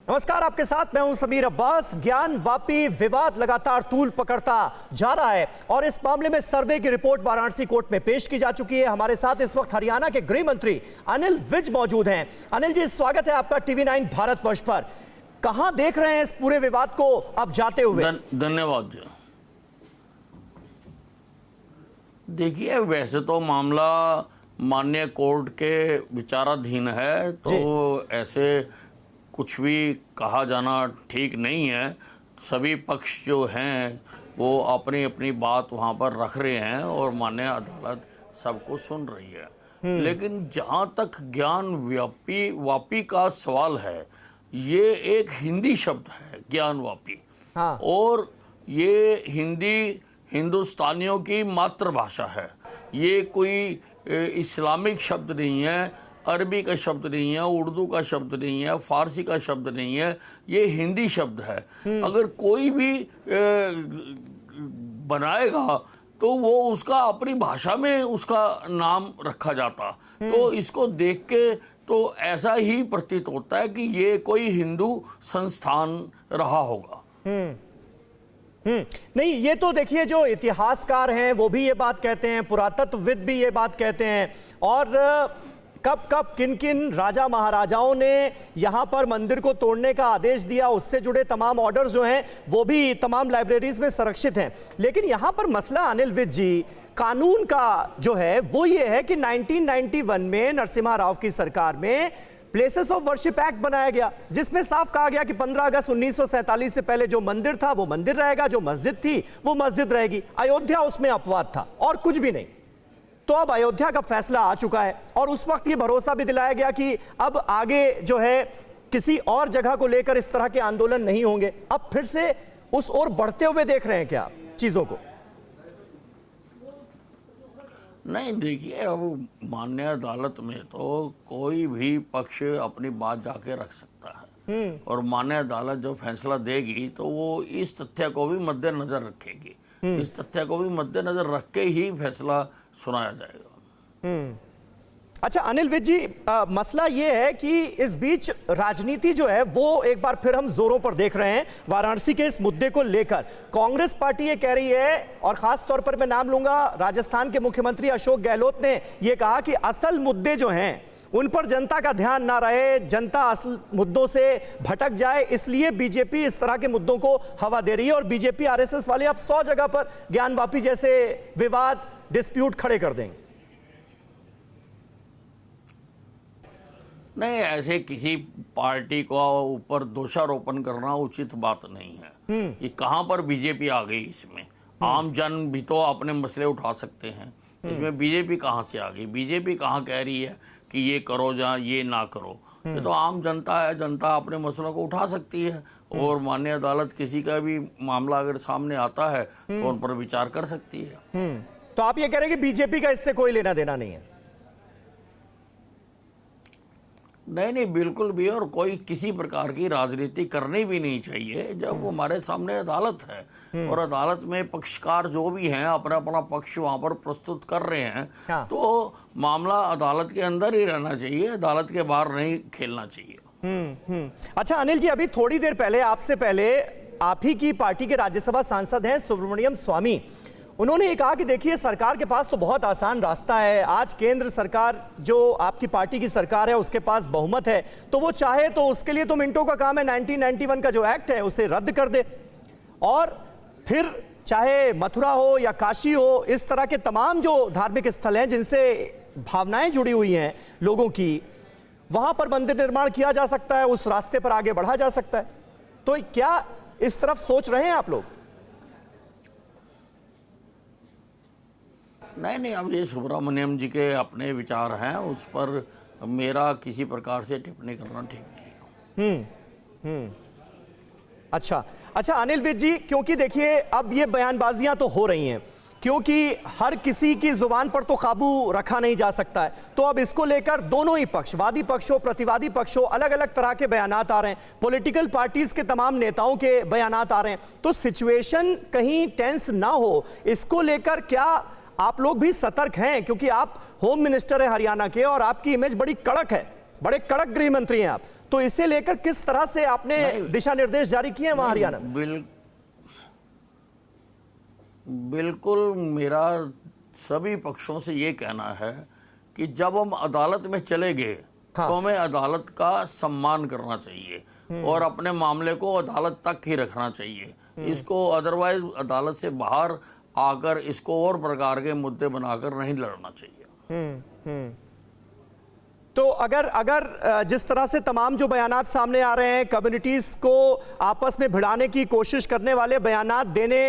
नमस्कार, आपके साथ मैं हूं समीर अब्बास। ज्ञान वापी विवाद लगातार तूल पकड़ता जा रहा है और इस मामले में सर्वे की रिपोर्ट वाराणसी कोर्ट में पेश की जा चुकी है। हमारे साथ इस वक्त हरियाणा के गृह मंत्री अनिल विज मौजूद हैं। अनिल जी, स्वागत है आपका टीवी 9 भारतवर्ष पर। कहां देख रहे हैं इस पूरे विवाद को अब जाते हुए? धन्यवाद जी। देखिए, वैसे तो मामला माननीय कोर्ट के विचाराधीन है, तो ऐसे कुछ भी कहा जाना ठीक नहीं है। सभी पक्ष जो हैं वो अपनी अपनी बात वहाँ पर रख रहे हैं और माननीय अदालत सबको सुन रही है। लेकिन जहाँ तक ज्ञान वापी का सवाल है, ये एक हिंदी शब्द है, ज्ञान वापी। हाँ। और ये हिंदी हिंदुस्तानियों की मातृभाषा है। ये कोई इस्लामिक शब्द नहीं है, अरबी का शब्द नहीं है, उर्दू का शब्द नहीं है, फारसी का शब्द नहीं है, ये हिंदी शब्द है। अगर कोई भी बनाएगा तो वो उसका अपनी भाषा में उसका नाम रखा जाता। तो इसको देख के तो ऐसा ही प्रतीत होता है कि ये कोई हिंदू संस्थान रहा होगा। नहीं, ये तो देखिए, जो इतिहासकार हैं वो भी ये बात कहते हैं, पुरातत्वविद भी ये बात कहते हैं, और कब कब किन किन राजा महाराजाओं ने यहां पर मंदिर को तोड़ने का आदेश दिया, उससे जुड़े तमाम ऑर्डर्स जो हैं वो भी तमाम लाइब्रेरीज में संरक्षित हैं। लेकिन यहां पर मसला अनिल विज जी, कानून का जो है वो ये है कि 1991 में नरसिम्हा राव की सरकार में प्लेसेस ऑफ वर्शिप एक्ट बनाया गया, जिसमें साफ कहा गया कि 15 अगस्त 1947 से पहले जो मंदिर था वो मंदिर रहेगा, जो मस्जिद थी वो मस्जिद रहेगी। अयोध्या उसमें अपवाद था और कुछ भी नहीं। तो अब अयोध्या का फैसला आ चुका है और उस वक्त ये भरोसा भी दिलाया गया कि अब आगे जो है किसी और जगह को लेकर इस तरह के आंदोलन नहीं होंगे। अब फिर से उस ओर बढ़ते हुए देख रहे हैं क्या चीजों को? नहीं, देखिए, अब माननीय अदालत में तो कोई भी पक्ष अपनी बात जाके रख सकता है और माननीय अदालत जो फैसला देगी तो वो इस तथ्य को भी मद्देनजर रखेगी। इस तथ्य को भी मद्देनजर रख के ही फैसला सुनाया जाएगा। अच्छा अनिल विज जी, मसला ये है कि इस बीच राजनीति जो है वो एक बार फिर हम जोरों पर देख रहे हैं वाराणसी के इस मुद्दे को लेकर। कांग्रेस पार्टी ये कह रही है, और खास तौर पर मैं नाम लूंगा, राजस्थान के मुख्यमंत्री अशोक गहलोत ने यह कहा कि असल मुद्दे जो हैं उन पर जनता का ध्यान ना रहे, जनता असल मुद्दों से भटक जाए, इसलिए बीजेपी इस तरह के मुद्दों को हवा दे रही है और बीजेपी आरएसएस वाले अब 100 जगह पर ज्ञान वापी जैसे विवाद, डिस्प्यूट खड़े कर देंगे। नहीं, ऐसे किसी पार्टी को ऊपर दोषारोपण करना उचित बात नहीं है। ये कहां पर बीजेपी आ गई इसमें? आम जन भी तो अपने मसले उठा सकते हैं, इसमें बीजेपी कहां से आ गई? बीजेपी कहां कह रही है कि ये करो या ये ना करो? ये तो आम जनता है, जनता अपने मसलों को उठा सकती है और माननीय अदालत किसी का भी मामला अगर सामने आता है तो उन पर विचार कर सकती है। तो आप ये कह रहे हैं कि बीजेपी का इससे कोई लेना देना नहीं है? नहीं, बिल्कुल भी, और कोई किसी प्रकार की राजनीति करनी भी नहीं चाहिए जब हमारे सामने अदालत है और अदालत में पक्षकार जो भी हैं अपना अपना पक्ष वहां पर प्रस्तुत कर रहे हैं। हाँ। तो मामला अदालत के अंदर ही रहना चाहिए, अदालत के बाहर नहीं खेलना चाहिए। अच्छा अनिल जी, अभी थोड़ी देर पहले, आपसे पहले, आप ही की पार्टी के राज्यसभा सांसद हैं सुब्रमण्यम स्वामी, उन्होंने ये कहा कि देखिए, सरकार के पास तो बहुत आसान रास्ता है। आज केंद्र सरकार, जो आपकी पार्टी की सरकार है, उसके पास बहुमत है, तो वो चाहे तो उसके लिए तो मिनटों का काम है, 1991 का जो एक्ट है उसे रद्द कर दे और फिर चाहे मथुरा हो या काशी हो, इस तरह के तमाम जो धार्मिक स्थल हैं जिनसे भावनाएं जुड़ी हुई हैं लोगों की, वहां पर मंदिर निर्माण किया जा सकता है, उस रास्ते पर आगे बढ़ा जा सकता है। तो क्या इस तरफ सोच रहे हैं आप लोग? नहीं, अब ये सुब्रमण्यम जी के अपने विचार हैं, उस पर मेरा किसी प्रकार से टिप्पणी करना ठीक नहीं है। अच्छा अनिल विज जी, क्योंकि देखिए अब ये बयानबाजियां तो हो रही हैं, क्योंकि हर किसी की जुबान पर तो काबू रखा नहीं जा सकता है, तो अब इसको लेकर दोनों ही पक्ष, वादी पक्ष हो, प्रतिवादी पक्ष हो, अलग अलग तरह के बयानात आ रहे हैं, पॉलिटिकल पार्टीज के तमाम नेताओं के बयानात आ रहे हैं। तो सिचुएशन कहीं टेंस ना हो, इसको लेकर क्या आप लोग भी सतर्क हैं? क्योंकि आप होम मिनिस्टर हैं हरियाणा के और आपकी इमेज बड़ी कड़क है, बड़े कड़क गृह मंत्री हैं आप, तो इसे लेकर किस तरह से आपने दिशा निर्देश जारी किए हैं वहां हरियाणा में? बिल्कुल मेरा सभी पक्षों से ये कहना है कि जब हम अदालत में चले गए तो हमें अदालत का सम्मान करना चाहिए और अपने मामले को अदालत तक ही रखना चाहिए। इसको अदरवाइज अदालत से बाहर आकर इसको और प्रकार के मुद्दे बनाकर नहीं लड़ना चाहिए। तो अगर जिस तरह से तमाम जो बयानात सामने आ रहे हैं, कम्युनिटीज को आपस में भिड़ाने की कोशिश करने वाले, बयानात देने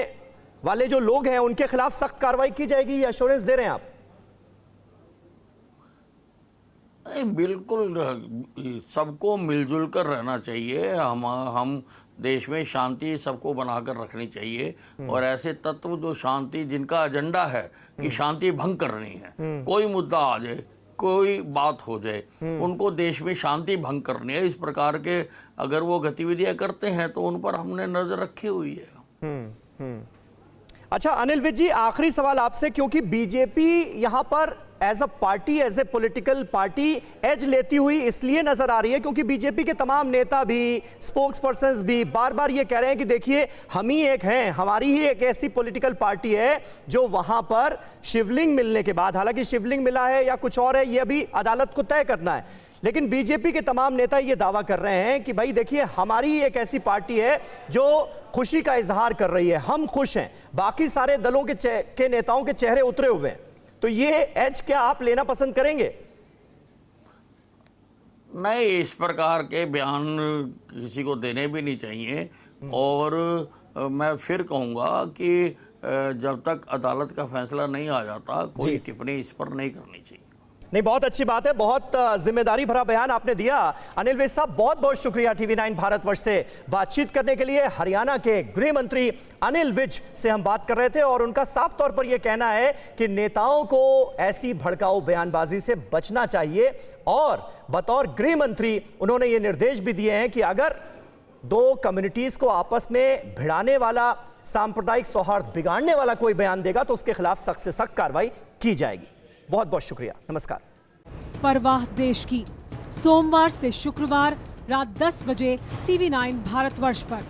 वाले जो लोग हैं, उनके खिलाफ सख्त कार्रवाई की जाएगी, ये एश्योरेंस दे रहे हैं आप? बिल्कुल, सबको मिलजुल कर रहना चाहिए। हम देश में शांति सबको बनाकर रखनी चाहिए और ऐसे तत्व जो शांति, जिनका एजेंडा है कि शांति भंग करनी है, कोई मुद्दा आ जाए, कोई बात हो जाए, उनको देश में शांति भंग करनी है, इस प्रकार के अगर वो गतिविधियां करते हैं तो उन पर हमने नजर रखी हुई है। अच्छा अनिल विज जी, आखिरी सवाल आपसे, क्योंकि बीजेपी यहां पर as a party, as a political party as लेती हुई इसलिए नजर आ रही है क्योंकि बीजेपी के तमाम नेता भी, स्पोक्स पर्संस भी बार बार ये कह रहे हैं कि देखिए हम ही एक हैं, हमारी ही एक ऐसी पॉलिटिकल पार्टी है जो वहां पर शिवलिंग मिलने के बाद, हालांकि शिवलिंग मिला है या कुछ और है ये अभी अदालत को तय करना है, लेकिन बीजेपी के तमाम नेता ये दावा कर रहे हैं कि भाई देखिए हमारी ही एक ऐसी पार्टी है जो खुशी का इजहार कर रही है, हम खुश हैं, बाकी सारे दलों के नेताओं के चेहरे उतरे हुए हैं। तो ये एज क्या आप लेना पसंद करेंगे? नहीं, इस प्रकार के बयान किसी को देने भी नहीं चाहिए और मैं फिर कहूंगा कि जब तक अदालत का फैसला नहीं आ जाता कोई टिप्पणी इस पर नहीं करनी चाहिए। नहीं, बहुत अच्छी बात है, बहुत जिम्मेदारी भरा बयान आपने दिया। अनिल विज साहब, बहुत बहुत शुक्रिया TV9 भारतवर्ष से बातचीत करने के लिए। हरियाणा के गृह मंत्री अनिल विज से हम बात कर रहे थे और उनका साफ तौर पर यह कहना है कि नेताओं को ऐसी भड़काऊ बयानबाजी से बचना चाहिए और बतौर गृह मंत्री उन्होंने ये निर्देश भी दिए हैं कि अगर दो कम्युनिटीज को आपस में भिड़ाने वाला, सांप्रदायिक सौहार्द बिगाड़ने वाला कोई बयान देगा तो उसके खिलाफ सख्त से सख्त कार्रवाई की जाएगी। बहुत बहुत शुक्रिया, नमस्कार। परवाह देश की, सोमवार से शुक्रवार रात 10 बजे TV9 भारतवर्ष पर।